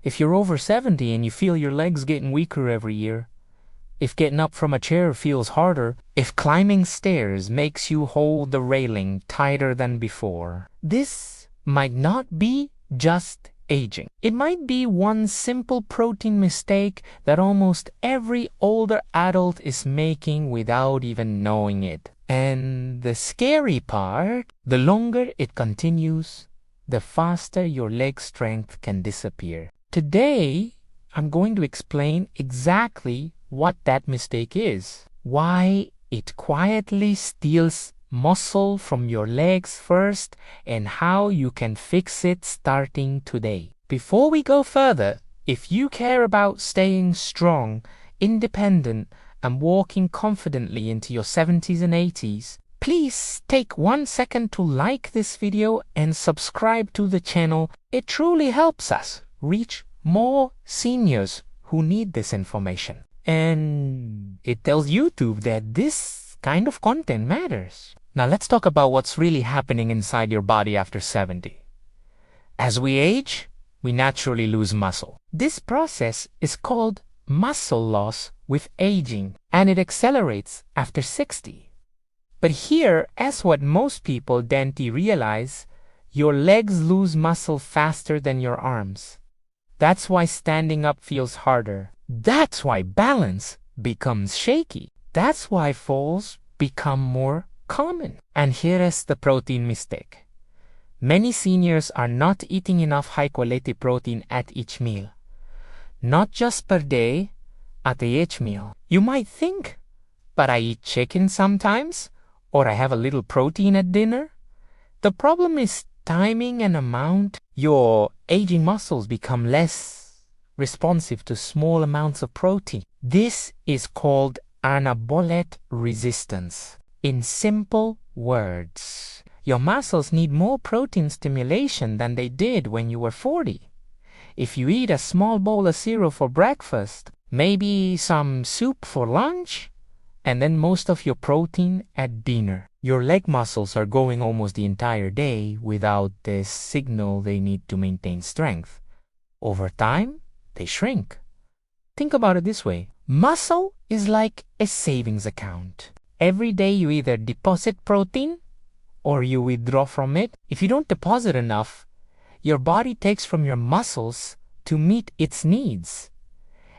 If you're over 70 and you feel your legs getting weaker every year, if getting up from a chair feels harder, if climbing stairs makes you hold the railing tighter than before, this might not be just aging. It might be one simple protein mistake that almost every older adult is making without even knowing it. And the scary part, the longer it continues, the faster your leg strength can disappear. Today, I'm going to explain exactly what that mistake is, why it quietly steals muscle from your legs first, and how you can fix it starting today. Before we go further, if you care about staying strong, independent, and walking confidently into your 70s and 80s, please take 1 second to like this video and subscribe to the channel. It truly helps us reach more seniors who need this information. And it tells YouTube that this kind of content matters. Now let's talk about what's really happening inside your body after 70. As we age, we naturally lose muscle. This process is called muscle loss with aging, and it accelerates after 60. But here, as what most people don't realize, your legs lose muscle faster than your arms. That's why standing up feels harder. That's why balance becomes shaky. That's why falls become more common. And here is the protein mistake. Many seniors are not eating enough high-quality protein at each meal. Not just per day, at each meal. You might think, but I eat chicken sometimes, or I have a little protein at dinner. The problem is timing and amount. Your aging muscles become less responsive to small amounts of protein. This is called anabolic resistance. In simple words, your muscles need more protein stimulation than they did when you were 40. If you eat a small bowl of cereal for breakfast, maybe some soup for lunch, and then most of your protein at dinner, your leg muscles are going almost the entire day without the signal they need to maintain strength. Over time, they shrink. Think about it this way. Muscle is like a savings account. Every day you either deposit protein or you withdraw from it. If you don't deposit enough, your body takes from your muscles to meet its needs.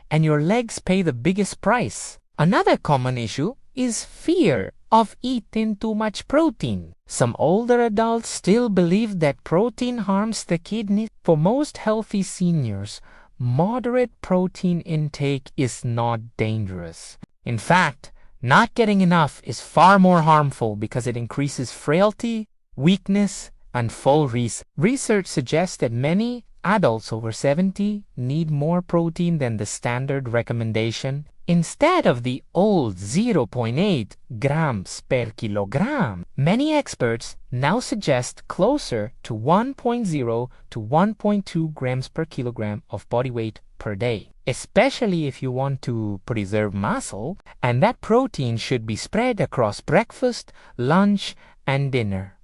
And your legs pay the biggest price. Another common issue is fear of eating too much protein. Some older adults still believe that protein harms the kidneys. For most healthy seniors, moderate protein intake is not dangerous. In fact, not getting enough is far more harmful because it increases frailty, weakness, and fall risk. Research suggests that many adults over 70 need more protein than the standard recommendation, instead of the old 0.8 grams per kilogram. Many experts now suggest closer to 1.0 to 1.2 grams per kilogram of body weight per day, especially if you want to preserve muscle, and that protein should be spread across breakfast, lunch, and dinner.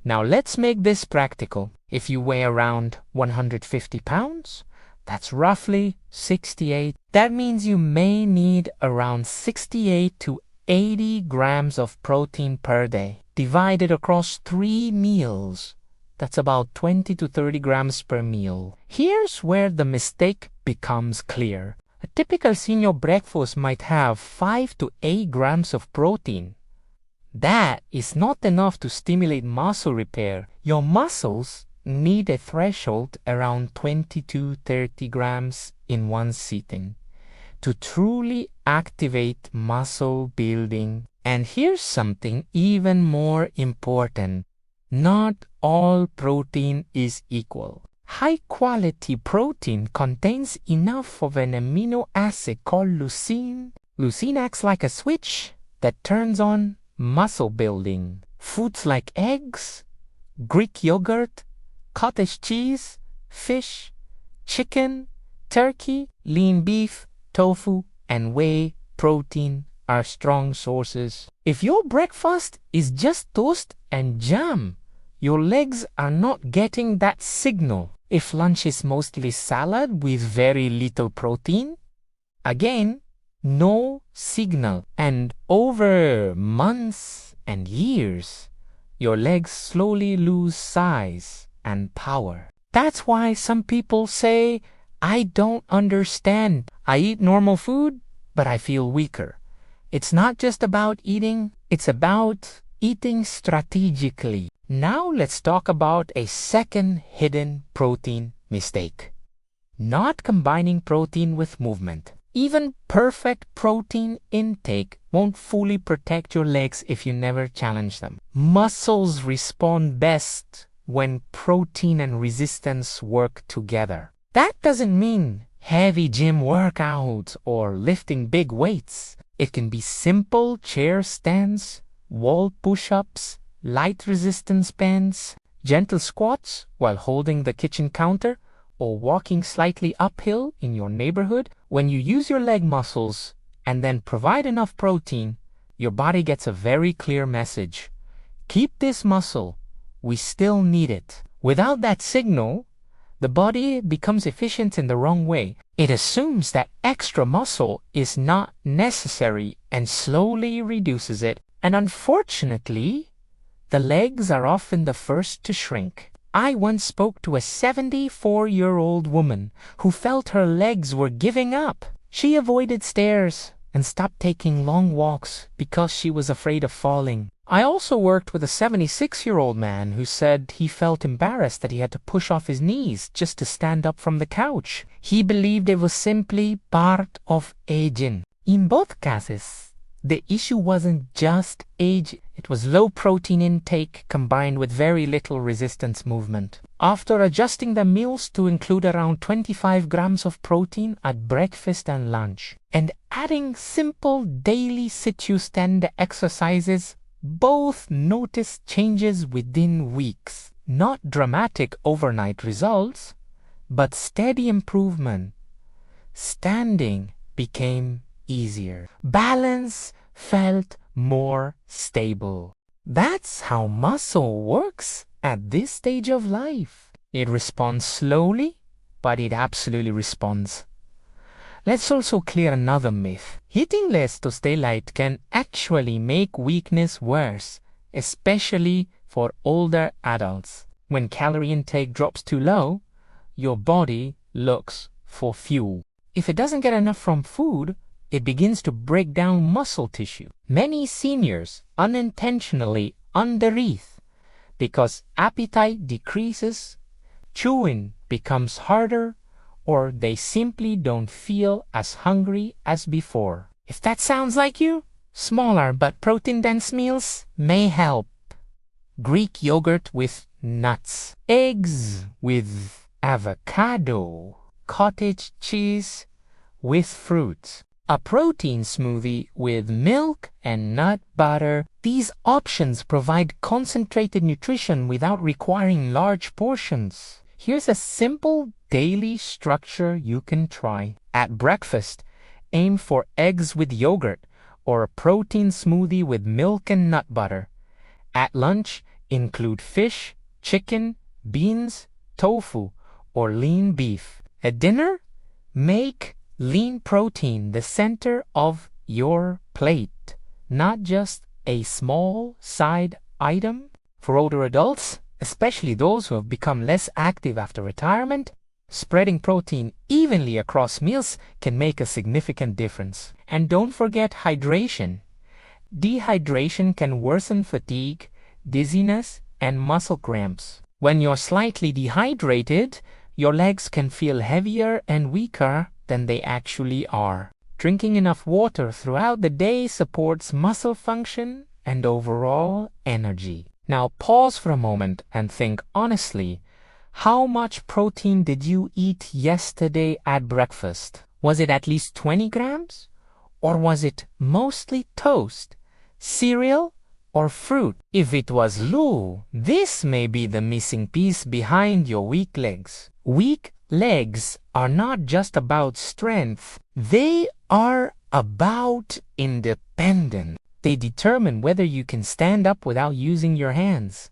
Now let's make this practical. If you weigh around 150 pounds, that's roughly 68. That means you may need around 68 to 80 grams of protein per day. Divided across 3 meals, that's about 20 to 30 grams per meal. Here's where the mistake becomes clear. A typical senior breakfast might have 5 to 8 grams of protein. That is not enough to stimulate muscle repair. Your muscles need a threshold around 20 to 30 grams in one sitting to truly activate muscle building. And here's something even more important. Not all protein is equal. High-quality protein contains enough of an amino acid called leucine. Leucine acts like a switch that turns on muscle building. Foods like eggs, Greek yogurt, cottage cheese, fish, chicken, turkey, lean beef, tofu, and whey protein are strong sources. If your breakfast is just toast and jam, your legs are not getting that signal. If lunch is mostly salad with very little protein, again, no signal. And over months and years, your legs slowly lose size and power. That's why some people say, I don't understand. I eat normal food, but I feel weaker. It's not just about eating, it's about eating strategically. Now let's talk about a second hidden protein mistake. Not combining protein with movement. Even perfect protein intake won't fully protect your legs if you never challenge them. Muscles respond best when protein and resistance work together. That doesn't mean heavy gym workouts or lifting big weights. It can be simple chair stands, wall push-ups, light resistance bands, gentle squats while holding the kitchen counter, or walking slightly uphill in your neighborhood. When you use your leg muscles and then provide enough protein, your body gets a very clear message. Keep this muscle. We still need it. Without that signal, the body becomes efficient in the wrong way. It assumes that extra muscle is not necessary and slowly reduces it. And unfortunately, the legs are often the first to shrink. I once spoke to a 74-year-old woman who felt her legs were giving up. She avoided stairs and stopped taking long walks because she was afraid of falling. I also worked with a 76-year-old man who said he felt embarrassed that he had to push off his knees just to stand up from the couch. He believed it was simply part of aging. In both cases, the issue wasn't just age, it was low protein intake combined with very little resistance movement. After adjusting the meals to include around 25 grams of protein at breakfast and lunch, and adding simple daily sit-to-stand exercises, both noticed changes within weeks. Not dramatic overnight results, but steady improvement. Standing became easier. Balance felt more stable. That's how muscle works at this stage of life. It responds slowly, but it absolutely responds. Let's also clear another myth. Eating less to stay light can actually make weakness worse, especially for older adults. When calorie intake drops too low, your body looks for fuel. If it doesn't get enough from food, it begins to break down muscle tissue. Many seniors unintentionally undereat because appetite decreases, chewing becomes harder, or they simply don't feel as hungry as before. If that sounds like you, smaller but protein-dense meals may help. Greek yogurt with nuts, eggs with avocado, cottage cheese with fruit, a protein smoothie with milk and nut butter. These options provide concentrated nutrition without requiring large portions. Here's a simple daily structure you can try. At breakfast, aim for eggs with yogurt or a protein smoothie with milk and nut butter. At lunch, include fish, chicken, beans, tofu, or lean beef. At dinner, make lean protein the center of your plate, not just a small side item. For older adults, especially those who have become less active after retirement, spreading protein evenly across meals can make a significant difference. And don't forget hydration. Dehydration can worsen fatigue, dizziness, and muscle cramps. When you're slightly dehydrated, your legs can feel heavier and weaker than they actually are. Drinking enough water throughout the day supports muscle function and overall energy. Now pause for a moment and think honestly, how much protein did you eat yesterday at breakfast? Was it at least 20 grams? Or was it mostly toast, cereal, or fruit? If it was low, this may be the missing piece behind your weak legs. Weak legs are not just about strength, they are about independence. They determine whether you can stand up without using your hands,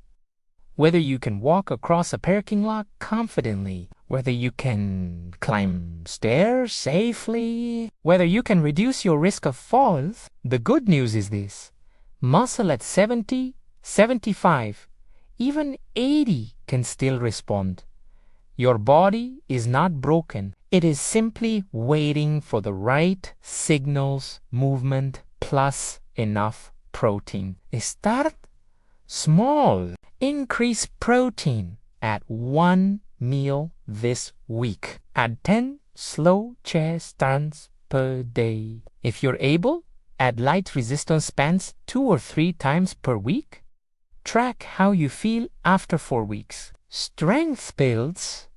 Whether you can walk across a parking lot confidently, whether you can climb stairs safely, whether you can reduce your risk of falls. The good news is this: muscle at 70, 75, even 80 can still respond. Your body is not broken. It is simply waiting for the right signals, movement, plus enough protein. Start small. Increase protein at 1 meal this week. Add 10 slow chest turns per day. If you're able, add light resistance bands 2 or 3 times per week. Track how you feel after 4 weeks. Strength builds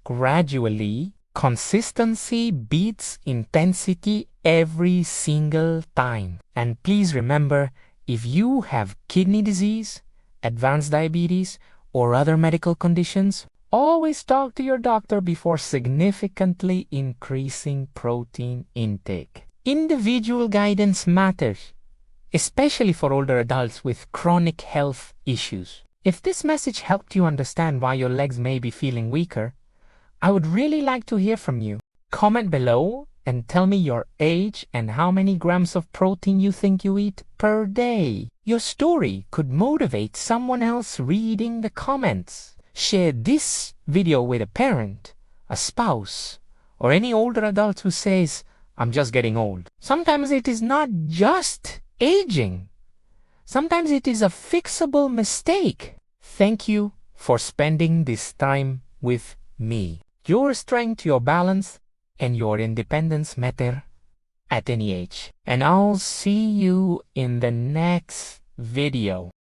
gradually. Consistency beats intensity every single time. And please remember, if you have kidney disease, advanced diabetes, or other medical conditions, always talk to your doctor before significantly increasing protein intake. Individual guidance matters, especially for older adults with chronic health issues. If this message helped you understand why your legs may be feeling weaker, I would really like to hear from you. Comment below and tell me your age and how many grams of protein you think you eat per day. Your story could motivate someone else reading the comments. Share this video with a parent, a spouse, or any older adult who says, "I'm just getting old." Sometimes it is not just aging. Sometimes it is a fixable mistake. Thank you for spending this time with me. Your strength, your balance, and your independence matter at any age. And I'll see you in the next video.